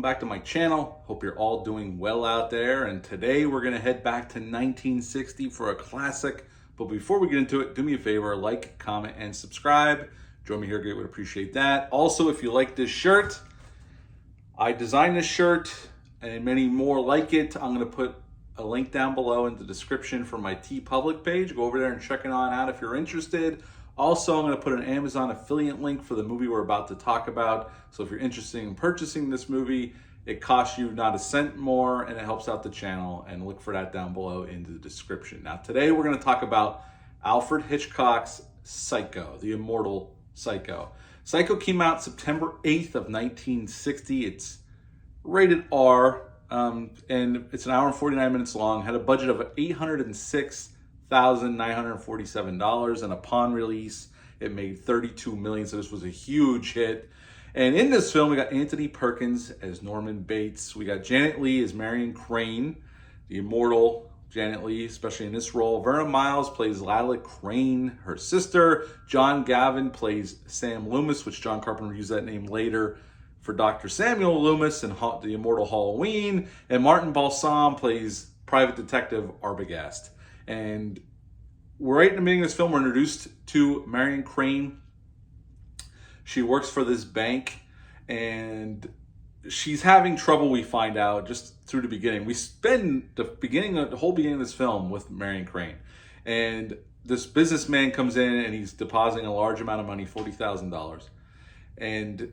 welcome back to my channel. Hope you're all doing well out there. And today we're gonna head back to 1960 for a classic. But before we get into it, do me a favor, like, comment, and subscribe. Join me here, great, would appreciate that. Also, if you like this shirt, I designed this shirt and many more like it. I'm gonna put a link down below in the description for my TeePublic page. Go over there and check it on out if you're interested. Also, I'm going to put an Amazon affiliate link for the movie we're about to talk about. So if you're interested in purchasing this movie, it costs you not a cent more and it helps out the channel. And look for that down below in the description. Now, today we're going to talk about Alfred Hitchcock's Psycho, the immortal Psycho. Psycho came out September 8th of 1960. It's rated R, and it's an hour and 49 minutes long. Had a budget of $806,947, and upon release it made $32 million, so this was a huge hit. And in this film we got Anthony Perkins as Norman Bates, we got Janet Leigh as Marion Crane, the immortal Janet Leigh, especially in this role. Verna Miles plays Lila Crane, her sister. John Gavin plays Sam Loomis, which John Carpenter used that name later for Dr. Samuel Loomis in the immortal Halloween. And Martin Balsam plays private detective Arbogast. And right in the beginning of this film, we're introduced to Marion Crane. She works for this bank, and she's having trouble, we find out, just through the beginning. We spend the whole beginning of this film with Marion Crane. And this businessman comes in, and he's depositing a large amount of money, $40,000. And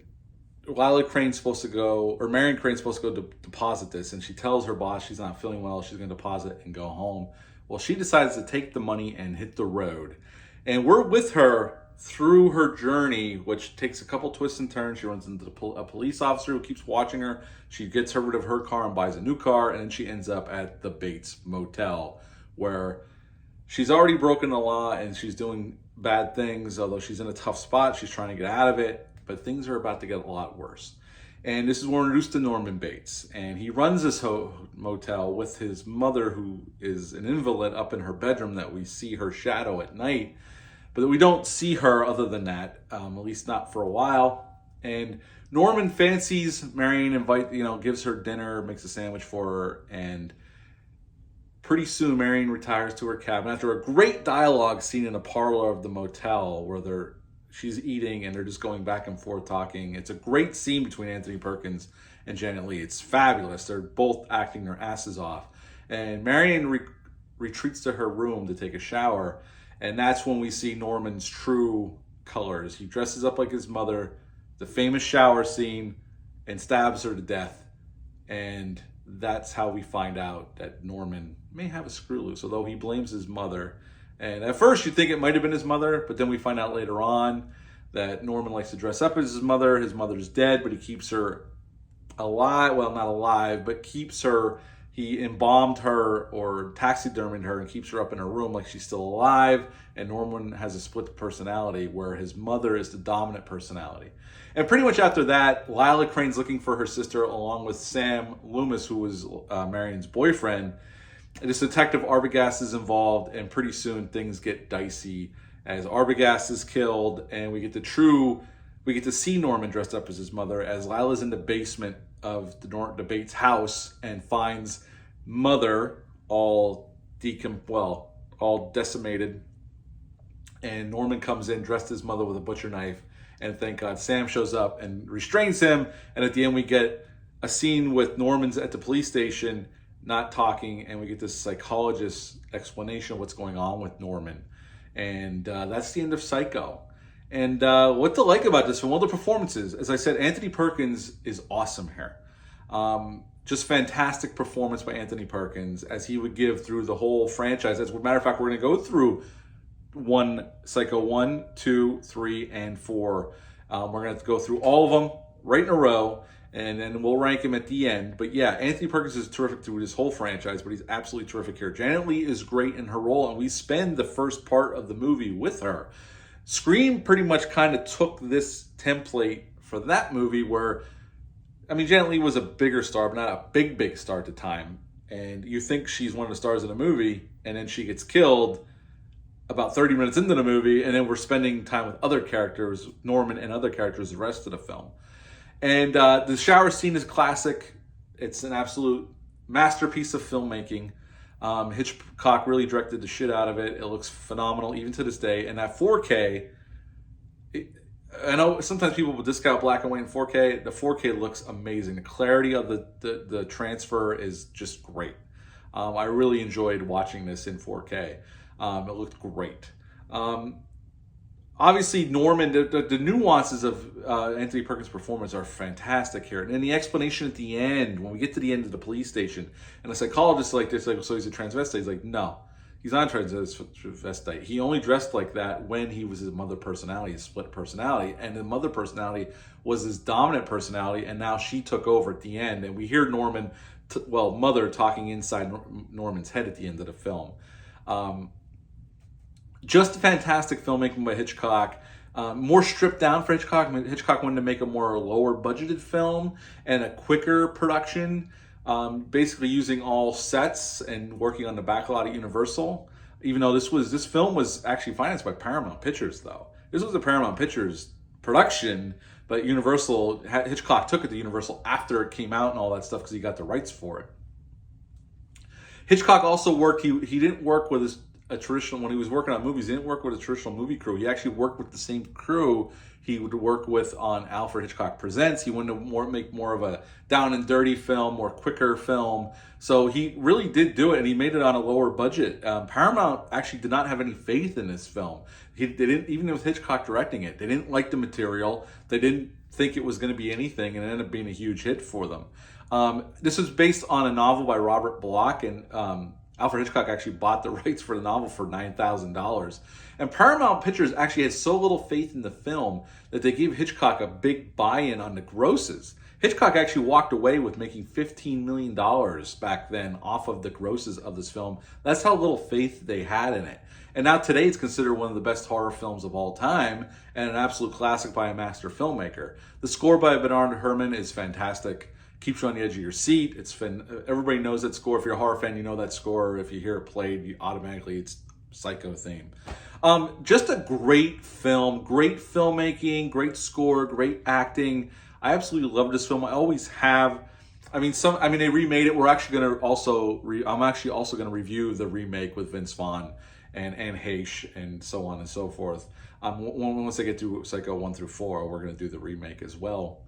Lila Crane's supposed to go, or Marion Crane's supposed to go deposit this, and she tells her boss she's not feeling well, she's going to deposit and go home. Well, she decides to take the money and hit the road. And we're with her through her journey, which takes a couple twists and turns. She runs into a police officer who keeps watching her. She gets rid of her car and buys a new car, and then she ends up at the Bates Motel, where she's already broken the law and she's doing bad things. Although she's in a tough spot, she's trying to get out of it. But things are about to get a lot worse. And this is when we're introduced to Norman Bates. And he runs this motel with his mother, who is an invalid, up in her bedroom that we see her shadow at night. But we don't see her other than that, at least not for a while. And Norman fancies Marion, gives her dinner, makes a sandwich for her. And pretty soon Marion retires to her cabin after a great dialogue scene in the parlor of the motel where she's eating and they're just going back and forth talking. It's a great scene between Anthony Perkins and Janet Leigh. It's fabulous. They're both acting their asses off. And Marion retreats to her room to take a shower. And that's when we see Norman's true colors. He dresses up like his mother, the famous shower scene, and stabs her to death. And that's how we find out that Norman may have a screw loose, although he blames his mother. And at first you think it might have been his mother, but then we find out later on that Norman likes to dress up as his mother. His mother's dead, but he keeps her alive. Well, not alive, but keeps her. He embalmed her or taxidermied her and keeps her up in her room like she's still alive. And Norman has a split personality where his mother is the dominant personality. And pretty much after that, Lila Crane's looking for her sister along with Sam Loomis, who was Marion's boyfriend. This detective Arbogast is involved, and pretty soon things get dicey as Arbogast is killed, and we get to see Norman dressed up as his mother as Lila's in the basement of the Bates house and finds mother all decimated, and Norman comes in dressed as mother with a butcher knife, and thank God Sam shows up and restrains him. And at the end we get a scene with Norman's at the police station not talking, and we get this psychologist's explanation of what's going on with Norman. And that's the end of Psycho. And what to like about this film? Well, the performances. As I said, Anthony Perkins is awesome here. Just fantastic performance by Anthony Perkins, as he would give through the whole franchise. As a matter of fact, we're going to go through Psycho 1, 2, 3, and 4. We're going to go through all of them right in a row, and then we'll rank him at the end. But yeah, Anthony Perkins is terrific through his whole franchise, but he's absolutely terrific here. Janet Leigh is great in her role, and we spend the first part of the movie with her. Scream pretty much kind of took this template for that movie where, Janet Leigh was a bigger star, but not a big star at the time. And you think she's one of the stars of the movie, and then she gets killed about 30 minutes into the movie, and then we're spending time with other characters, Norman and other characters, the rest of the film. And the shower scene is classic. It's an absolute masterpiece of filmmaking. Hitchcock really directed the shit out of it. It looks phenomenal even to this day. And that 4K, I know sometimes people will discount black and white in 4K. The 4K looks amazing. The clarity of the transfer is just great. I really enjoyed watching this in 4K. It looked great. Obviously, Norman, the nuances of Anthony Perkins' performance are fantastic here. And then the explanation at the end, when we get to the end of the police station, and the psychologist is like this, like, so he's a transvestite. He's like, no, he's not a transvestite. He only dressed like that when he was his mother personality, his split personality. And the mother personality was his dominant personality, and now she took over at the end. And we hear Norman, mother talking inside Norman's head at the end of the film. Just fantastic filmmaking by Hitchcock. More stripped down for Hitchcock. I mean, Hitchcock wanted to make a more lower budgeted film and a quicker production, basically using all sets and working on the backlot at Universal. Even though this film was actually financed by Paramount Pictures, though. This was a Paramount Pictures production, but Hitchcock took it to Universal after it came out and all that stuff because he got the rights for it. Hitchcock also worked, he didn't work with a traditional, when he was working on movies, he didn't work with a traditional movie crew. He actually worked with the same crew he would work with on Alfred Hitchcock Presents. He wanted to make more of a down and dirty film, more quicker film. So he really did do it, and he made it on a lower budget. Paramount actually did not have any faith in this film. They didn't, even with Hitchcock directing it, they didn't like the material. They didn't think it was going to be anything, and it ended up being a huge hit for them. This was based on a novel by Robert Bloch, and Alfred Hitchcock actually bought the rights for the novel for $9,000. And Paramount Pictures actually had so little faith in the film that they gave Hitchcock a big buy-in on the grosses. Hitchcock actually walked away with making $15 million back then off of the grosses of this film. That's how little faith they had in it. And now today it's considered one of the best horror films of all time and an absolute classic by a master filmmaker. The score by Bernard Herrmann is fantastic. Keeps you on the edge of your seat. Everybody knows that score. If you're a horror fan, you know that score. If you hear it played, it's Psycho theme. Just a great film, great filmmaking, great score, great acting. I absolutely love this film. I always have. They remade it. We're actually going to also. I'm actually also going to review the remake with Vince Vaughn and Anne Heche and so on and so forth. Once I get through Psycho 1 through 4, we're going to do the remake as well.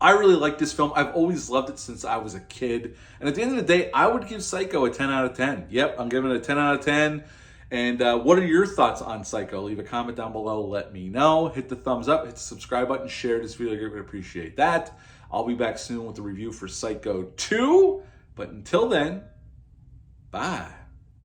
I really like this film. I've always loved it since I was a kid. And at the end of the day, I would give Psycho a 10 out of 10. Yep, I'm giving it a 10 out of 10. And what are your thoughts on Psycho? Leave a comment down below. Let me know. Hit the thumbs up. Hit the subscribe button. Share this video. I would appreciate that. I'll be back soon with the review for Psycho 2. But until then, bye.